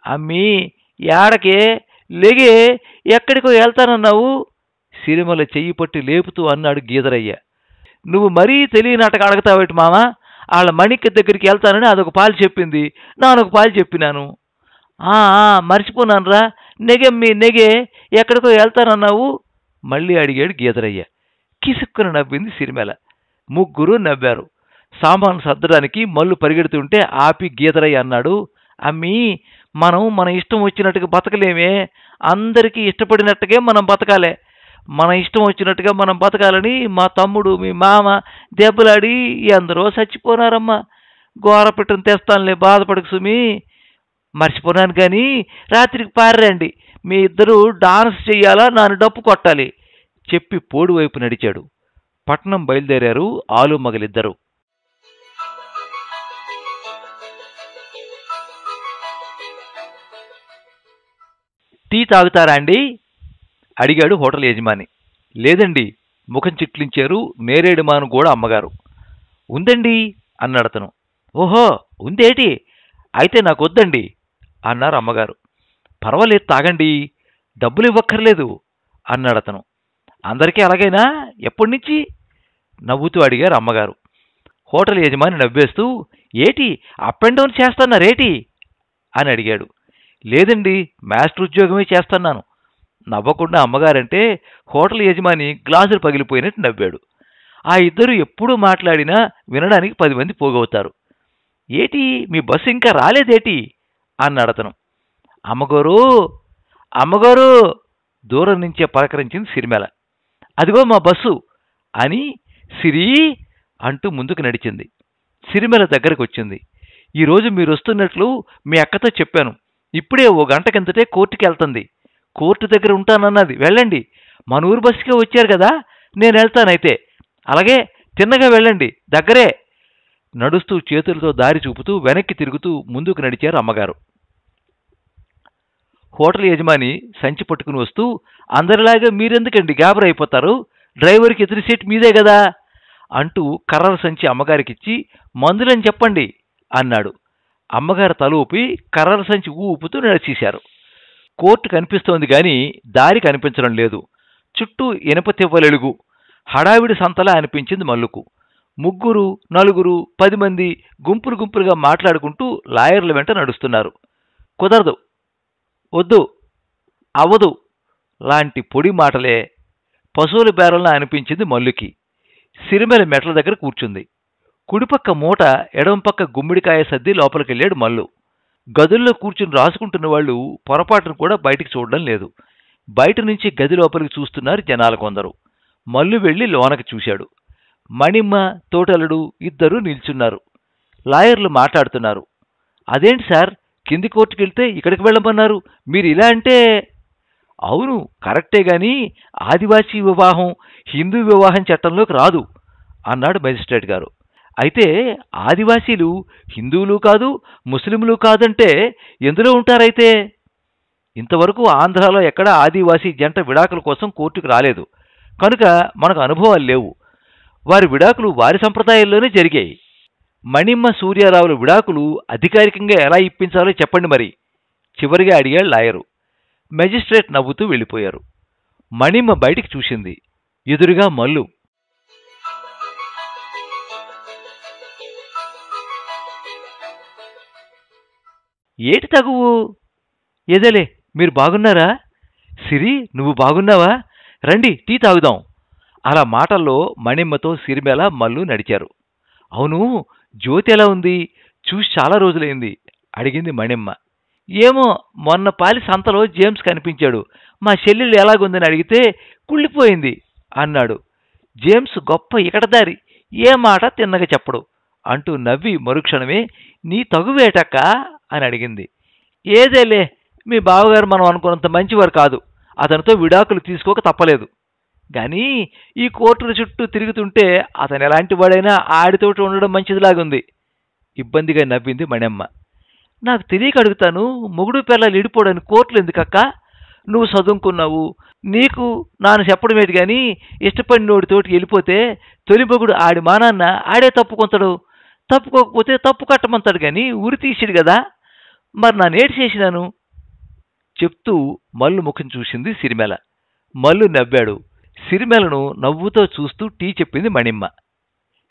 అమ్మీ, ఏడకే లేగే, ఎక్కడికో వెళ్తానన్నావు సిరిమల చెయ్యి పట్టి లేపుతూ అన్నాడు గీదరయ్య. నువ్వు మరీ తెలియనటక అడగతావేటి మామ, వాళ్ళ మణిక్క దగ్గరికి వెళ్తానని అదొక పాలు చెప్పింది, నానొక పాలు చెప్పినాను. మర్చిపోనానురా, నెగమ్మీ నెగే, ఎక్కడికో వెళ్తానన్నావు మళ్ళీ అడిగాడు గీదరయ్య. కిసుక్కున నవ్వింది సిరిమెల. ముగ్గురు నవ్వారు. సామాను సర్దడానికి మల్లు పరిగెడుతుంటే ఆపి గీదరయ్య అన్నాడు, అమ్మీ, మనం మన ఇష్టం వచ్చినట్టుగా బతకలేమే, అందరికీ ఇష్టపడినట్టుగా మనం బతకాలే. మన ఇష్టం వచ్చినట్టుగా మనం బతకాలని మా తమ్ముడు మీ మామ దెబ్బలాడి ఎందరో చచ్చిపోనారమ్మా. గోరపిట్టను తెస్తానులే, బాధపడకు సుమి. మర్చిపోనాను కానీ రాత్రికి పారండి, మీ ఇద్దరు డాన్స్ చెయ్యాలా, నాను డప్పు కొట్టాలి చెప్పి పోడు వైపు నడిచాడు. పట్నం బయలుదేరారు ఆలు మగలిద్దరు. టీ తాగుతారా అండి అడిగాడు హోటల్ యజమాని. లేదండి, ముఖం చిట్లించారు నేరేడుమాను కూడా అమ్మగారు. ఉందండి అన్నాడతను. ఓహో, ఉందేటి, అయితే నాకొద్దండి అన్నారు అమ్మగారు. పర్వాలేదు తాగండి, డబ్బులు ఇవ్వక్కర్లేదు అన్నాడతను. అందరికీ అలాగైనా, ఎప్పటినుంచి నవ్వుతూ అడిగారు అమ్మగారు. హోటల్ యజమాని నవ్వేస్తూ, ఏటి అప్ అండ్ డౌన్ చేస్తున్నారేటి అని అడిగాడు. లేదండి, మాస్టర్ ఉద్యోగమే చేస్తున్నాను. నవ్వకుండా అమ్మగారంటే హోటల్ యజమాని గ్లాసులు పగిలిపోయినట్టు నవ్వాడు. ఆ ఇద్దరు ఎప్పుడు మాట్లాడినా వినడానికి 10 మంది పోగవుతారు. ఏటి మీ బస్సు ఇంకా రాలేదేటి అన్నాడతను. అమ్మగారు, అమ్మగారు దూరం నుంచే పలకరించింది సిరిమెల. అదిగో మా బస్సు అని సిరి అంటూ ముందుకు నడిచింది. సిరిమెల దగ్గరకు వచ్చింది. ఈరోజు మీరు వస్తున్నట్లు మీ అక్కతో చెప్పాను. ఇప్పుడే 1 గంట కిందటే కోర్టుకి వెళ్తుంది. కోర్టు దగ్గర ఉంటానన్నది. వెళ్ళండి. మన ఊరు బస్సుకే వచ్చారు కదా, నేను వెళ్తానైతే. అలాగే తిన్నగా వెళ్ళండి, దగ్గరే. నడుస్తూ చేతులతో దారి చూపుతూ వెనక్కి తిరుగుతూ ముందుకు నడిచారు అమ్మగారు. హోటల్ యజమాని సంచి పట్టుకుని వస్తూ, అందరిలాగా మీరెందుకండి గాబరా అయిపోతారు, డ్రైవర్కి ఎదురు సీట్ మీదే కదా అంటూ కర్రల సంచి అమ్మగారికిచ్చి మందులని చెప్పండి అన్నాడు. అమ్మగారు తల ఊపి కర్రల సంచి ఊపుతూ నడిచేశారు. కోర్టు కనిపిస్తోంది గాని దారి కనిపించడం లేదు. చుట్టూ ఇనప తివ్వలెలుగు. హడావిడి సంతలా అనిపించింది మల్లుకు. 3, 4, 10 మంది గుంపులు గుంపులుగా మాట్లాడుకుంటూ లాయర్ల వెంట నడుస్తున్నారు. కుదరదు, వద్దు, అవదు లాంటి పొడి మాటలే పశువుల బేరంలా అనిపించింది మల్లుకి. సిరిమెల మెట్ల దగ్గర కూర్చుంది. కుడిపక్క మూట, ఎడంపక్క గుమ్మిడికాయ సర్ది లోపలికెళ్ళాడు మల్లు. గదుల్లో కూర్చుని రాసుకుంటున్న వాళ్ళు పొరపాటును కూడా బయటికి చూడడం లేదు. బయట నుంచి గది లోపలికి చూస్తున్నారు జనాలు కొందరు. మల్లు వెళ్లి లోనకి చూశాడు. మణిమ్మ, తోటలుడు ఇద్దరూ నిల్చున్నారు. లాయర్లు మాట్లాడుతున్నారు. అదేంటి సార్, కింది కోర్టుకెళ్తే ఇక్కడికి వెళ్ళమన్నారు, మీరు ఇలా అంటే? అవును, కరెక్టే గాని ఆదివాసీ వివాహం హిందూ వివాహం చట్టంలోకి రాదు అన్నాడు మెజిస్ట్రేట్ గారు. అయితే ఆదివాసీలు హిందువులు కాదు, ముస్లింలు కాదంటే ఎందులో ఉంటారైతే? ఇంతవరకు ఆంధ్రాలో ఎక్కడా ఆదివాసీ జంట విడాకుల కోసం కోర్టుకు రాలేదు కనుక మనకు అనుభవాలు లేవు. వారి విడాకులు వారి సంప్రదాయాల్లోనే జరిగాయి. మణిమ్మ, సూర్యారావుల విడాకులు అధికారికంగా ఎలా ఇప్పించాలో చెప్పండి మరి చివరిగా అడిగాడు లాయరు. మెజిస్ట్రేట్ నవ్వుతూ వెళ్ళిపోయారు. మణిమ్మ బయటికి చూసింది. ఎదురుగా మల్లు. ఏటి తగువు? ఏదేలే, మీరు బాగున్నారా? సిరి, నువ్వు బాగున్నావా? రండి, టీ తాగుదాం. అలా మాటల్లో మణిమ్మతో సిరిమెల, మల్లు నడిచారు. అవును, జ్యోతి ఎలా ఉంది? చూసి చాలా రోజులైంది అడిగింది మణిమ్మ. ఏమో, మొన్న పాలి సంతలో జేమ్స్ కనిపించాడు. మా చెల్లెళ్ళు ఎలాగుందని అడిగితే కుళ్ళిపోయింది అన్నాడు. జేమ్స్ గొప్ప ఇకటదారి, ఏ మాట తిన్నగా చెప్పడు అంటూ నవ్వి మరుక్షణమే నీ తగువేటక్క అని అడిగింది. ఏదేలే, మీ బావగారు మనం అనుకున్నంత మంచివారు కాదు. అతనితో విడాకులు తీసుకోక తప్పలేదు. కానీ ఈ కోర్టుల చుట్టూ తిరుగుతుంటే అతను ఎలాంటి వాడైనా ఆడితోటి ఉండడం మంచిదిలాగుంది ఇబ్బందిగా నవ్వింది మణిమ్మ. నాకు తెలియక అడుగుతాను, మొగుడు పిల్లలు ఇడిపోవడానికి కోర్టులు ఎందుకక్క? నువ్వు చదువుకున్నావు, నీకు నాన్న చెప్పడమేటి గాని ఇష్టపడినోడితోటి వెళ్ళిపోతే తొలి మొగుడు ఆడి మానాన్న ఆడే తప్పుకొంతాడు. తప్పుకోకపోతే తప్పు కట్టమంతాడు గాని ఉరి తీసిడు కదా. మరి నా నేటి చేసినాను చెప్తూ మల్లు ముఖం చూసింది సిరిమెల. మల్లు నవ్వాడు. సిరిమెలను నవ్వుతో చూస్తూ టీ చెప్పింది మణిమ్మ.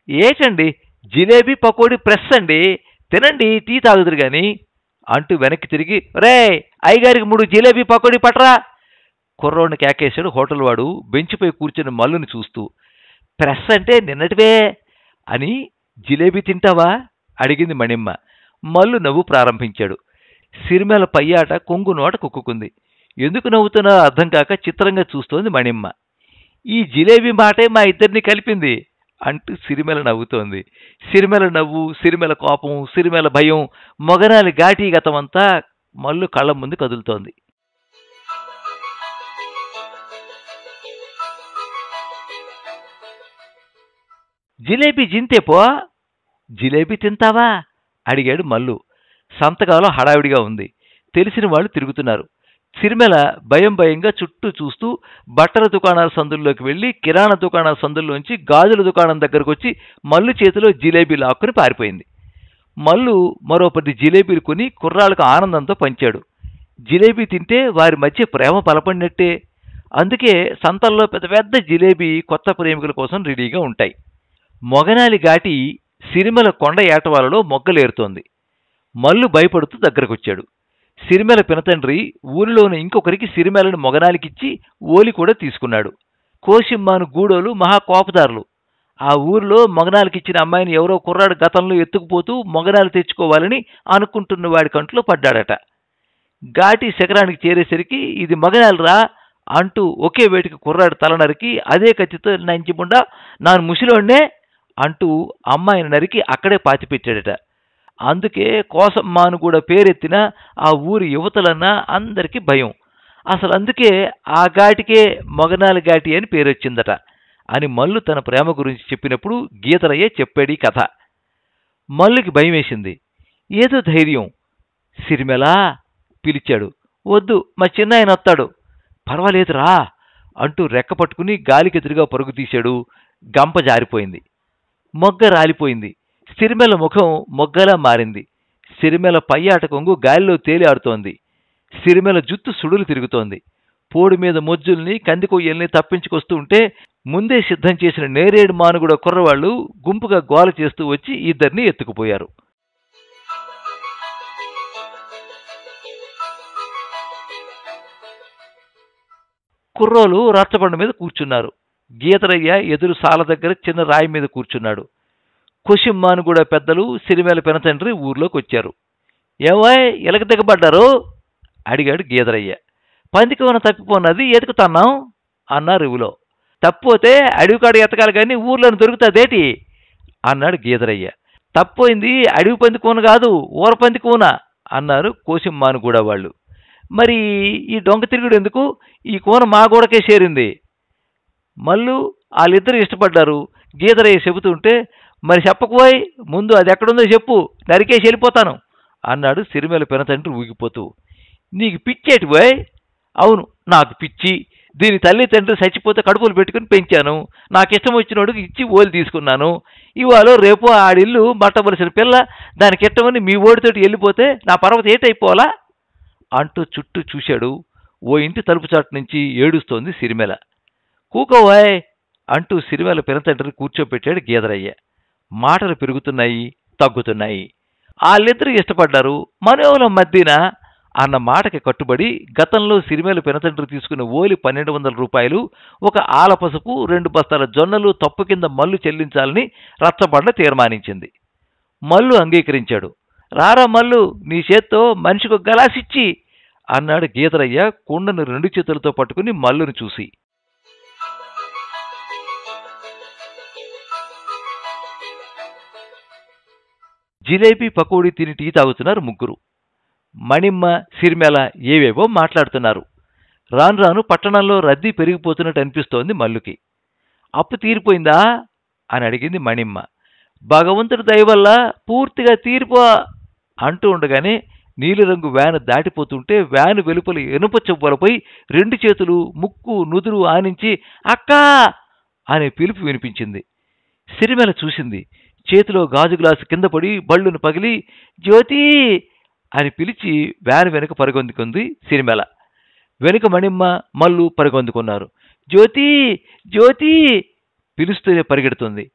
ఏటండి, జిలేబీ పకోడీ ప్రెస్ అండి, తినండి, టీ తాగుదురు గాని అంటూ వెనక్కి తిరిగి, రే అయ్యగారికి 3 జిలేబీ పకోడీ పట్రా కుర్రోడిని కేకేశాడు హోటల్ వాడు బెంచిపై కూర్చుని మల్లుని చూస్తూ. ప్రెస్ అంటే నిన్నటివే అని జిలేబీ తింటావా అడిగింది మణిమ్మ. మల్లు నవ్వు ప్రారంభించాడు. సిరిమెల పయ్యాట కొంగు నోట కుక్కుకుంది. ఎందుకు నవ్వుతున్నా అర్థం కాక చిత్రంగా చూస్తోంది మణిమ్మ. ఈ జిలేబీ మాటే మా ఇద్దరిని కలిపింది అంటూ సిరిమెల నవ్వుతోంది. సిరిమెల నవ్వు, సిరిమెల కోపం, సిరిమెల భయం, మొగనాలి ఘాటీ గతమంతా మల్లు కళ్ళ ముందు కదులుతోంది. జిలేబీ జింతేపో, జిలేబీ తింటావా అడిగాడు మల్లు. సంతకాలం హడావిడిగా ఉంది. తెలిసిన వాళ్ళు తిరుగుతున్నారు. సిరిమెల భయం భయంగా చుట్టూ చూస్తూ బట్టల దుకాణాల సందుల్లోకి వెళ్ళి కిరాణా దుకాణాల సందుల్లోంచి గాజుల దుకాణం దగ్గరకు వచ్చి మల్లు చేతిలో జిలేబీ లాక్కుని పారిపోయింది. మల్లు మరో 10 జిలేబీలు కొని కుర్రాళ్ళకు ఆనందంతో పంచాడు. జిలేబీ తింటే వారి మధ్య ప్రేమ బలపడినట్టే. అందుకే సంతల్లో పెద్ద పెద్ద జిలేబీ కొత్త ప్రేమికుల కోసం రెడీగా ఉంటాయి. మొగనాలి ఘాటి సిరిమెల కొండ ఏటవాలలో మొగ్గలేరుతోంది. మల్లు భయపడుతూ దగ్గరకొచ్చాడు. సిరిమెల పినతండ్రి ఊరిలోని ఇంకొకరికి సిరిమెలను మొగనాలికిచ్చి ఓలి కూడా తీసుకున్నాడు. కోసిమ్మాను గూడోలు మహా కోపదారులు. ఆ ఊరిలో మగనాలకిచ్చిన అమ్మాయిని ఎవరో కుర్రాడు గతంలో ఎత్తుకుపోతూ మగనాలు తెచ్చుకోవాలని అనుకుంటున్న వాడి కంట్లో పడ్డాడట. ఘాటి శిఖరానికి చేరేసరికి ఇది మగనాలరా అంటూ ఒకే వేటికి కుర్రాడు తల నరికి అదే కత్తితో నంచిముండా నాను ముసిలోనే అంటూ అమ్మాయిని నరికి అక్కడే పాతిపెట్టాడట. అందుకే కోసమ్మాను కూడా పేరెత్తిన ఆ ఊరి యువతలన్నా అందరికీ భయం. అసలు అందుకే ఆ ఘాటికే మొగనాల ఘాటి అని పేరొచ్చిందట అని మల్లు తన ప్రేమ గురించి చెప్పినప్పుడు గీతరయ్య చెప్పాడు కథ. మల్లుకి భయం వేసింది. ఏదో ధైర్యం. సిరిమెలా పిలిచాడు. వద్దు, మా చిన్నాయన వస్తాడు. పర్వాలేదురా అంటూ రెక్క పట్టుకుని గాలికెదురుగా పరుగు తీశాడు. గంప జారిపోయింది. మొగ్గ రాలిపోయింది. సిరిమెల ముఖం మొగ్గలా మారింది. సిరిమెల పయ్యాట కొంగు గాలిలో తేలి ఆడుతోంది. సిరిమెల జుత్తు సుడులు తిరుగుతోంది. పోడి మీద మొజ్జుల్ని కందికొయ్యల్ని తప్పించుకొస్తూ ఉంటే ముందే సిద్ధం చేసిన నేరేడు మానుగుడ కుర్రవాళ్లు గుంపుగా గోల చేస్తూ వచ్చి ఇద్దరిని ఎత్తుకుపోయారు. కుర్రోలు రచ్చబండ మీద కూర్చున్నారు. గీతరయ్య ఎదురు సాల దగ్గర చిన్న రాయి మీద కూర్చున్నాడు. కుషిమ్మాను కూడా పెద్దలు సిరిమెల పెనతండ్రి ఊర్లోకి వచ్చారు. ఏవాయ్ ఎలక దిగబడ్డారు అడిగాడు గీతరయ్య. పందికవన తప్పిపోన్నది ఎతుకుతున్నాం అన్నారు ఇవులో. తప్పిపోతే అడవికాడ ఎతకాలి కానీ ఊర్లోని దొరుకుతుందేటి అన్నాడు గీతరయ్య. తప్పోయింది అడవి పందికూన కాదు, ఊర పందికూన అన్నారు కోసిమ్మాను కూడా వాళ్ళు. మరి ఈ డొంక తిరుగుడు ఎందుకు? ఈ కూన మా గోడకే చేరింది. మళ్ళు వాళ్ళిద్దరూ ఇష్టపడ్డారు. గీతరయ్య చెబుతుంటే మరి చెప్పకపోయి ముందు అది ఎక్కడుందో చెప్పు, నరికేసి వెళ్ళిపోతాను అన్నాడు సిరిమెల పెనతండ్రి ఊగిపోతూ. నీకు పిచ్చేటి పోయ్? అవును, నాకు పిచ్చి. దీని తల్లి తండ్రి చచ్చిపోతే కడుపులు పెట్టుకుని పెంచాను. నాకు ఇష్టం వచ్చినోడికి ఇచ్చి ఓలి తీసుకున్నాను. ఇవాళ రేపు ఆడిల్లు మట్టవలసిన పిల్ల, దానికి ఇష్టమని మీ ఓడితోటి వెళ్ళిపోతే నా పర్వత ఏటైపోవాలా అంటూ చుట్టూ చూశాడు. ఓ ఇంటి తలుపు చాటు నుంచి ఏడుస్తోంది సిరిమెల. కూకోవాయ్ అంటూ సిరిమెల పెనతండ్రిని కూర్చోపెట్టాడు గీదరయ్య. మాటలు పెరుగుతున్నాయి, తగ్గుతున్నాయి. వాళ్ళిద్దరూ ఇష్టపడ్డారు. మనోవలం మధ్యన అన్న మాటకి కట్టుబడి గతంలో సిరిమెల పెనతండ్రి తీసుకున్న ఓలి 1200 రూపాయలు, ఒక ఆల పసుపు, 2 బస్తాల జొన్నలు తప్పు కింద మల్లు చెల్లించాలని రచ్చబండ తీర్మానించింది. మల్లు అంగీకరించాడు. రారా మల్లు, నీ చేత్తో మనిషికి గలాసిచ్చి అన్నాడు గీతరయ్య కుండను 2 చేతులతో పట్టుకుని మల్లును చూసి. జిలేబీ పకోడీ తిని టీ తాగుతున్నారు ముగ్గురు. మణిమ్మ, సిరిమెల ఏవేవో మాట్లాడుతున్నారు. రాను రాను పట్టణంలో రద్దీ పెరిగిపోతున్నట్టు అనిపిస్తోంది మల్లుకి. అప్పు తీరిపోయిందా అని అడిగింది మణిమ్మ. భగవంతుడి దయవల్ల పూర్తిగా తీరిపో అంటూ ఉండగానే నీలిరంగు వ్యాను దాటిపోతుంటే వ్యాను వెలుపల ఎనుప చెప్పులపై 2 చేతులు, ముక్కు, నుదురు ఆనించి అక్కా అనే పిలుపు వినిపించింది. సిరిమెల చూసింది. చేతిలో గాజు గ్లాసు కింద పడి బళ్ళును పగిలి జ్యోతి అని పిలిచి వ్యాను వెనుక పరిగొందుకుంది సిరిమెల. వెనుక మణిమ్మ, మల్లు పరిగొందుకున్నారు. జ్యోతి జ్యోతి పిలుస్తూనే పరిగెడుతుంది.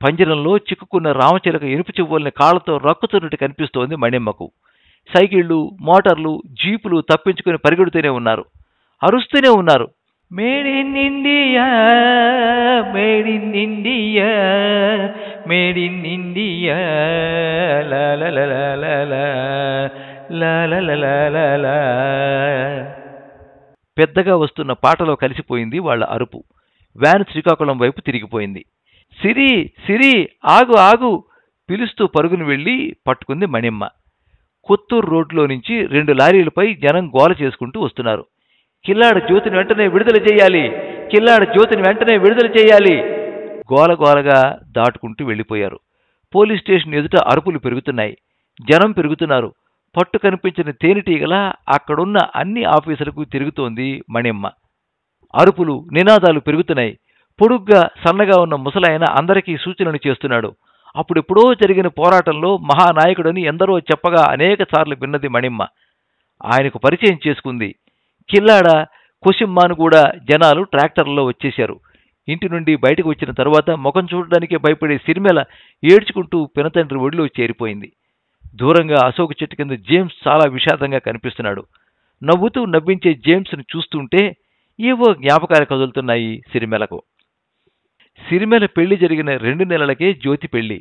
పంజరంలో చిక్కుకున్న రామచిలక ఇనుపు చెవుల్ని కాళ్లతో రక్కుతున్నట్టు కనిపిస్తోంది మణిమ్మకు. సైకిళ్లు, మోటార్లు, జీపులు తప్పించుకుని పరిగెడుతూనే ఉన్నారు. అరుస్తూనే ఉన్నారు. Made in India, made in India, made in India, లాలాలాలాలా. పెద్దగా వస్తున్న పాటలో కలిసిపోయింది వాళ్ల అరుపు. వ్యాన్ శ్రీకాకుళం వైపు తిరిగిపోయింది. సిరి సిరి ఆగు ఆగు పిలుస్తూ పరుగును వెళ్లి పట్టుకుంది మణిమ్మ. కొత్తూరు రోడ్లో నుంచి 2 లారీలపై జనం గోల చేసుకుంటూ వస్తున్నారు. కిల్లాడ జ్యోతిని వెంటనే విడుదల చేయాలి, కిల్లాడ జ్యోతిని వెంటనే విడుదల చేయాలి గోలగోలగా దాటుకుంటూ వెళ్ళిపోయారు. పోలీస్ స్టేషన్ ఎదుట అరుపులు పెరుగుతున్నాయి. జనం పెరుగుతున్నారు. పట్టు కనిపించిన తేనెటీగలా అక్కడున్న అన్ని ఆఫీసులకు తిరుగుతోంది మణిమ్మ. అరుపులు, నినాదాలు పెరుగుతున్నాయి. పొడుగ్గా సన్నగా ఉన్న ముసలాయన అందరికీ సూచనలు చేస్తున్నాడు. అప్పుడెప్పుడో జరిగిన పోరాటంలో మహానాయకుడని ఎందరో చెప్పగా అనేక సార్లు విన్నది మణిమ్మ. ఆయనకు పరిచయం చేసుకుంది. కిల్లాడ, కుసిమ్మాను కూడా జనాలు ట్రాక్టర్లలో వచ్చేశారు. ఇంటి నుండి బయటకు వచ్చిన తరువాత ముఖం చూడడానికే భయపడే సిరిమెల ఏడ్చుకుంటూ పినతండ్రి ఒడిలో చేరిపోయింది. దూరంగా అశోక చెట్టు కింద జేమ్స్ చాలా విషాదంగా కనిపిస్తున్నాడు. నవ్వుతూ నవ్వించే జేమ్స్ను చూస్తుంటే ఏవో జ్ఞాపకాలు కదులుతున్నాయి సిరిమెలకు. సిరిమెల పెళ్లి జరిగిన 2 నెలలకే జ్యోతి పెళ్లి.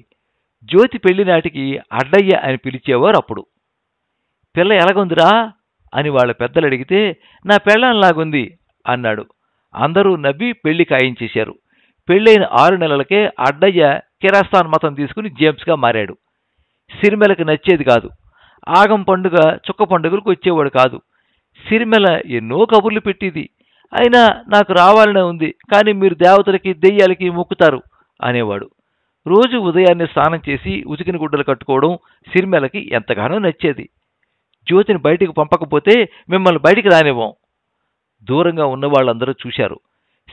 జ్యోతి పెళ్లి నాటికి అడ్డయ్య అని పిలిచేవారు అప్పుడు. పిల్ల ఎలాగుందిరా అని వాళ్ళ పెద్దలు అడిగితే, నా పెళ్ళంలాగుంది అన్నాడు. అందరూ నవ్వి పెళ్లి ఖాయించేశారు. పెళ్ళైన 6 నెలలకే అడ్డయ్య కిరాస్తాన్ మతం తీసుకుని జేమ్స్గా మారాడు. సిరిమెలకు నచ్చేది కాదు. ఆగం పండుగ, చుక్క పండుగలకు వచ్చేవాడు కాదు. సిరిమెల ఎన్నో కబుర్లు పెట్టింది. అయినా నాకు రావాలనే ఉంది, కానీ మీరు దేవతలకి దెయ్యాలకి మొక్కుతారు అనేవాడు. రోజు ఉదయాన్నే స్నానం చేసి ఉతికిన గుడ్డలు కట్టుకోవడం సిరిమెలకి ఎంతగానో నచ్చేది. జ్యోతిని బయటికి పంపకపోతే మిమ్మల్ని బయటికి రానివ్వం. దూరంగా ఉన్నవాళ్ళందరూ చూశారు.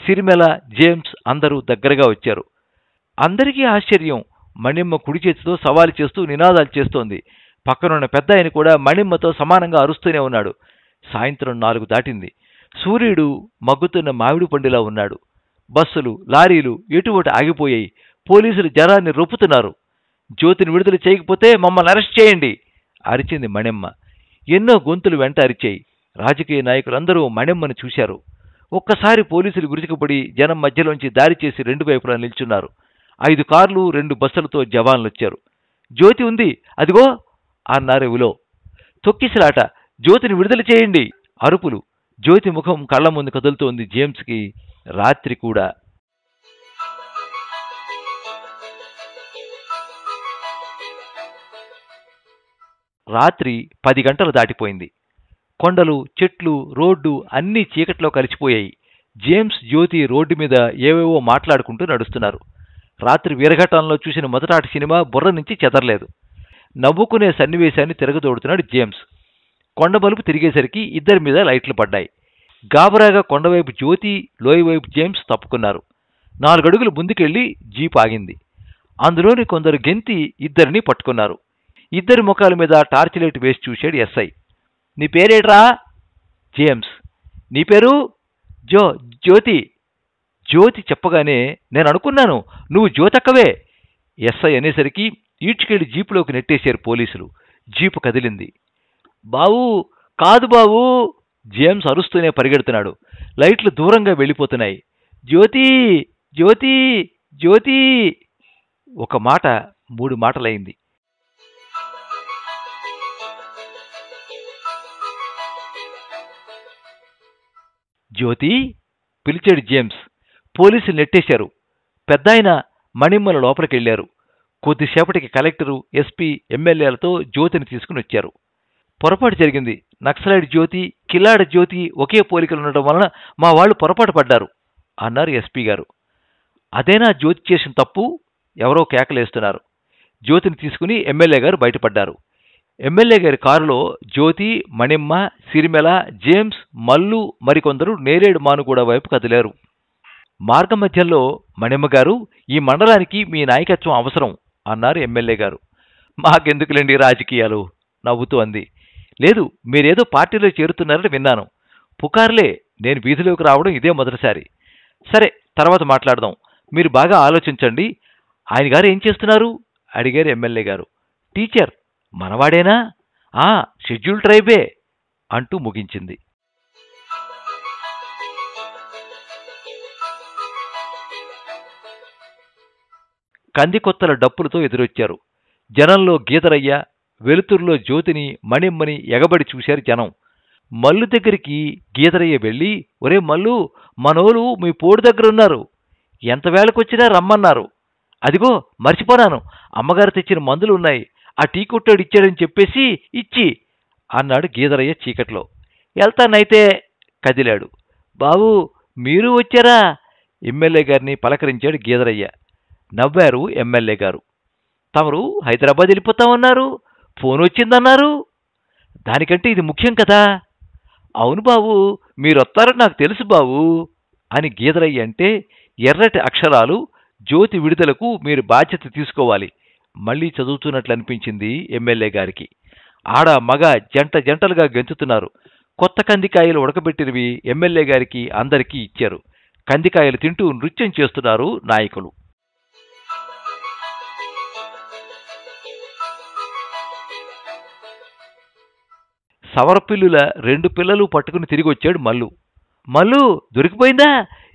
సిరిమెల, జేమ్స్ అందరూ దగ్గరగా వచ్చారు. అందరికీ ఆశ్చర్యం. మణిమ్మ కుడి చేతితో సవాలు చేస్తూ నినాదాలు చేస్తోంది. పక్కనున్న పెద్ద ఆయన కూడా మణిమ్మతో సమానంగా అరుస్తూనే ఉన్నాడు. సాయంత్రం 4 దాటింది. సూర్యుడు మగ్గుతున్న మామిడి పండులా ఉన్నాడు. బస్సులు, లారీలు ఎటువటు ఆగిపోయాయి. పోలీసులు జనాన్ని రొప్పుతున్నారు. జ్యోతిని విడుదల చేయకపోతే మమ్మల్ని అరెస్ట్ చేయండి అరిచింది మణిమ్మ. ఎన్నో గొంతులు వెంట అరిచాయి. రాజకీయ నాయకులందరూ మణిమ్మను చూశారు. ఒక్కసారి పోలీసులు గురిచికపడి జనం మధ్యలోంచి దారి చేసి 2 వైపులా నిల్చున్నారు. 5 కార్లు, 2 బస్సులతో జవాన్లొచ్చారు. జ్యోతి ఉంది, అదిగో అన్నారు విలో. తొక్కిసలాట. జ్యోతిని విడుదల చేయండి అరుపులు. జ్యోతి ముఖం కళ్ల ముందు కదులుతోంది జేమ్స్కి. రాత్రి కూడా. రాత్రి 10 గంటలు దాటిపోయింది. కొండలు, చెట్లు, రోడ్డు అన్నీ చీకట్లో కలిసిపోయాయి. జేమ్స్, జ్యోతి రోడ్డు మీద ఏవేవో మాట్లాడుకుంటూ నడుస్తున్నారు. రాత్రి వీరఘట్టంలో చూసిన మొదటాటి సినిమా బుర్ర నుంచి చెదరలేదు. నవ్వుకునే సన్నివేశాన్ని తిరగదోడుతున్నాడు జేమ్స్. కొండ మలుపు తిరిగేసరికి ఇద్దరి మీద లైట్లు పడ్డాయి. గాబరాగా కొండవైపు జ్యోతి, లోయవైపు జేమ్స్ తప్పుకున్నారు. 4 అడుగులు ముందుకెళ్లి జీప్ ఆగింది. అందులోని కొందరు గెంతి ఇద్దరిని పట్టుకున్నారు. ఇద్దరి ముఖాల మీద టార్చ్ లైట్ వేసి చూశాడు ఎస్ఐ. నీ పేరేట్రా? జేమ్స్. నీ పేరు? జ్యోతి. జ్యోతి చెప్పగానే నేను అనుకున్నాను నువ్వు జ్యోతక్కవే. ఎస్ఐ అనేసరికి ఈడ్చుకెళ్లి జీపులోకి నెట్టేశారు పోలీసులు. జీపు కదిలింది. బావూ, కాదు బావూ. జేమ్స్ అరుస్తూనే పరిగెడుతున్నాడు. లైట్లు దూరంగా వెళ్ళిపోతున్నాయి. జ్యోతి, జ్యోతి, జ్యోతి. ఒక మాట 3 మాటలైంది. జ్యోతి పిలిచాడు జేమ్స్. పోలీసులు నెట్టేశారు. పెద్దాయన మణిమ్మల లోపలికెళ్లారు. కొద్దిసేపటికి కలెక్టరు, ఎస్పీ, ఎమ్మెల్యేలతో జ్యోతిని తీసుకుని వచ్చారు. పొరపాటు జరిగింది. నక్సలైట్ జ్యోతి, కిలాడ జ్యోతి ఒకే పోలికలుండటం వలన మా వాళ్లు పొరపాటు పడ్డారు అన్నారు ఎస్పీ గారు. అదేనా జ్యోతి చేసిన తప్పు? ఎవరో కేకలేస్తున్నారు. జ్యోతిని తీసుకుని ఎమ్మెల్యే గారు బయటపడ్డారు. ఎమ్మెల్యే గారి కారులో జ్యోతి, మణిమ్మ, సిరిమెల, జేమ్స్, మల్లు మరికొందరు నేరేడు మానుగూడ వైపు కదిలారు. మార్గమధ్యంలో మణిమ్మగారు, ఈ మండలానికి మీ నాయకత్వం అవసరం అన్నారు ఎమ్మెల్యే గారు. మాకెందుకులేండి రాజకీయాలు నవ్వుతూ అంది. లేదు, మీరేదో పార్టీలో చేరుతున్నారని విన్నాను. పుకార్లే. నేను వీధిలోకి రావడం ఇదే మొదటిసారి. సరే, తర్వాత మాట్లాడదాం. మీరు బాగా ఆలోచించండి. ఆయన గారు ఏం చేస్తున్నారు అడిగారు ఎమ్మెల్యే గారు. టీచర్. మనవాడేనా? షెడ్యూల్ ట్రైబే అంటూ ముగించింది. కందికొత్తల డప్పులతో ఎదురొచ్చారు. జనంలో గీతరయ్య, వెలుతురులో జ్యోతిని, మణిమ్మని ఎగబడి చూశారు జనం. మల్లు దగ్గరికి గీతరయ్య వెళ్ళి, ఒరే మల్లు, మనోలు మీ పోడు దగ్గరున్నారు. ఎంత వేళకొచ్చినా రమ్మన్నారు. అదిగో మర్చిపోనాను, అమ్మగారు తెచ్చిన మందులు ఉన్నాయి, ఆ టీ కొట్టాడు ఇచ్చాడని చెప్పేసి ఇచ్చి అన్నాడు గీదరయ్య చీకట్లో. వెళ్తానైతే కదిలాడు. బాబూ, మీరు వచ్చారా? ఎమ్మెల్యే గారిని పలకరించాడు గీదరయ్య. నవ్వారు ఎమ్మెల్యే గారు. తమరు హైదరాబాద్ వెళ్ళిపోతామన్నారు, ఫోన్ వచ్చిందన్నారు. దానికంటే ఇది ముఖ్యం కదా. అవును బాబు, మీరొత్తారని నాకు తెలుసు బాబు అని గీదరయ్య అంటే, ఎర్రటి అక్షరాలు, జ్యోతి విడుదలకు మీరు బాధ్యత తీసుకోవాలి మళ్లీ చదువుతున్నట్లు అనిపించింది ఎమ్మెల్యే గారికి. ఆడ మగ జంట జంటలుగా గెంతుతున్నారు. కొత్త కందికాయలు ఉడకబెట్టినవి ఎమ్మెల్యే గారికి అందరికీ ఇచ్చారు. కందికాయలు తింటూ నృత్యం చేస్తున్నారు నాయకులు. సవరపిల్లుల 2 పిల్లలు పట్టుకుని తిరిగి వచ్చాడు మల్లు. మల్లు, దొరికిపోయిందా?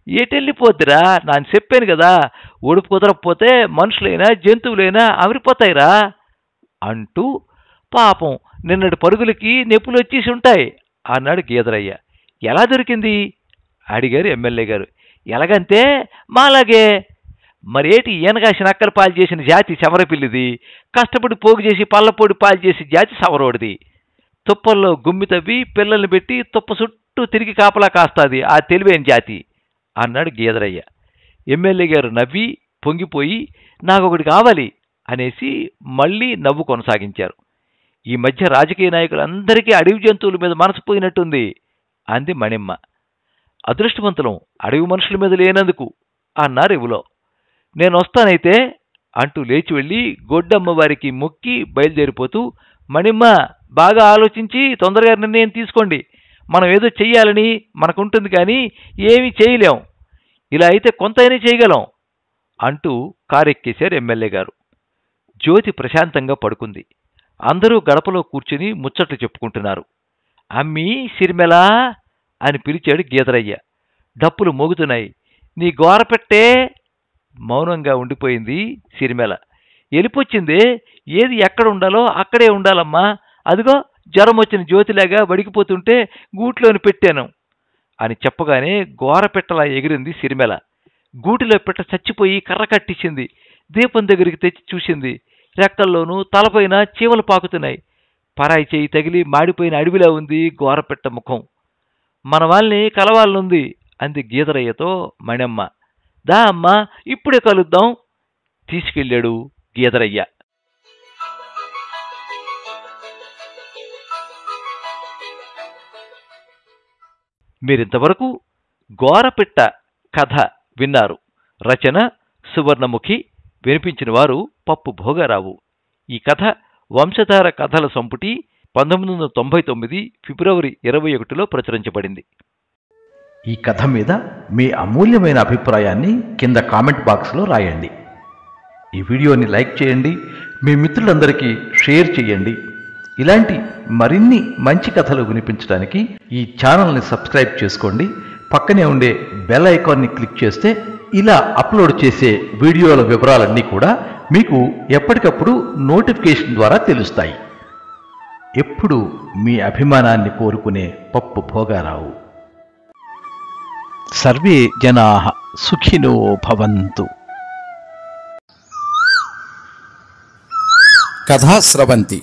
ఏటెళ్ళిపోద్దిరా, నేను చెప్పాను కదా, ఒడుపు కుదరకపోతే మనుషులైనా జంతువులైనా అమిరిపోతాయిరా అంటూ, పాపం నిన్నటి పరుగులకి నెప్పులు వచ్చేసి ఉంటాయి అన్నాడు గీదరయ్య. ఎలా దొరికింది అడిగారు ఎమ్మెల్యే గారు. ఎలాగంటే మాలాగే. మరేటి ఈయనగాసిన అక్కల పాలు చేసిన జాతి శమరపిల్లిది, కష్టపడి పోగు చేసి పళ్ళపొడి పాలు చేసి జాతి సవరోడిది. తుప్పల్లో గుమ్మి తవ్వి పిల్లల్ని పెట్టి తుప్ప చుట్టూ తిరిగి కాపలా కాస్తాది ఆ తెలివైన జాతి అన్నాడు గీదరయ్య. ఎమ్మెల్యే గారు నవ్వి పొంగిపోయి నాకొకటి కావాలి అనేసి మళ్ళీ నవ్వు కొనసాగించారు. ఈ మధ్య రాజకీయ నాయకులందరికీ అడవి జంతువుల మీద మనసు పోయినట్టుంది అంది మణిమ్మ. అదృష్టవంతులం అడవి మనుషుల మీద లేనందుకు అన్నారు ఇవులో. నేనొస్తానైతే అంటూ లేచి వెళ్ళి గొడ్డమ్మవారికి మొక్కి బయలుదేరిపోతూ, మణిమ్మ బాగా ఆలోచించి తొందరగా నిర్ణయం తీసుకోండి. మనం ఏదో చెయ్యాలని మనకుంటుంది, కానీ ఏమీ చేయలేం. ఇలా అయితే కొంతైనా చేయగలం అంటూ కారెక్కేశారు ఎమ్మెల్యే గారు. జ్యోతి ప్రశాంతంగా పడుకుంది. అందరూ గడపలో కూర్చుని ముచ్చట్లు చెప్పుకుంటున్నారు. అమ్మీ సిరిమెలా అని పిలిచాడు గీదరయ్య. డప్పులు మోగుతున్నాయి. నీ గోరపెట్టే. మౌనంగా ఉండిపోయింది సిరిమెల. ఎలిపొచ్చిందే, ఏది ఎక్కడ ఉండాలో అక్కడే ఉండాలమ్మా. అదిగో జ్వరం వచ్చిన జ్యోతిలాగా వడికిపోతుంటే గూట్లోని పెట్టాను అని చెప్పగానే గోరపెట్టలా ఎగిరింది సిరిమెల. గూటిలో పెట్ట చచ్చిపోయి కర్ర కట్టించింది. దీపం దగ్గరికి తెచ్చి చూసింది. రెక్కల్లోనూ తలపైన చీమలు పాకుతున్నాయి. పరాయి చేయి తగిలి మాడిపోయిన అడవిలా ఉంది గోరపెట్ట ముఖం. మన వాళ్ళని కలవాలనుంది అంది గీదరయ్యతో మణెమ్మ. దా అమ్మా, ఇప్పుడే కలుద్దాం తీసుకెళ్ళాడు గీదరయ్య. మీరింతవరకు గోరపిట్ట కథ విన్నారు. రచన సువర్ణముఖి. వినిపించిన వారు పప్పు భోగారావు. ఈ కథ వంశధార కథల సంపుటి 1999 ఫిబ్రవరి 21లో ప్రచురించబడింది. ఈ కథ మీద మీ అమూల్యమైన అభిప్రాయాన్ని కింద కామెంట్ బాక్స్లో రాయండి. ఈ వీడియోని లైక్ చేయండి, మీ మిత్రులందరికీ షేర్ చేయండి. ఇలాంటి మరిన్ని మంచి కథలు వినిపించడానికి ఈ ఛానల్ని సబ్స్క్రైబ్ చేసుకోండి. పక్కనే ఉండే బెల్ ఐకాన్ని క్లిక్ చేస్తే ఇలా అప్లోడ్ చేసే వీడియోల వివరాలన్నీ కూడా మీకు ఎప్పటికప్పుడు నోటిఫికేషన్ ద్వారా తెలుస్తాయి. ఎప్పుడు మీ అభిమానాన్ని కోరుకునే పప్పు భోగారావు. సర్వే జనాః సుఖినో భవంతు. కథా స్రవంతి.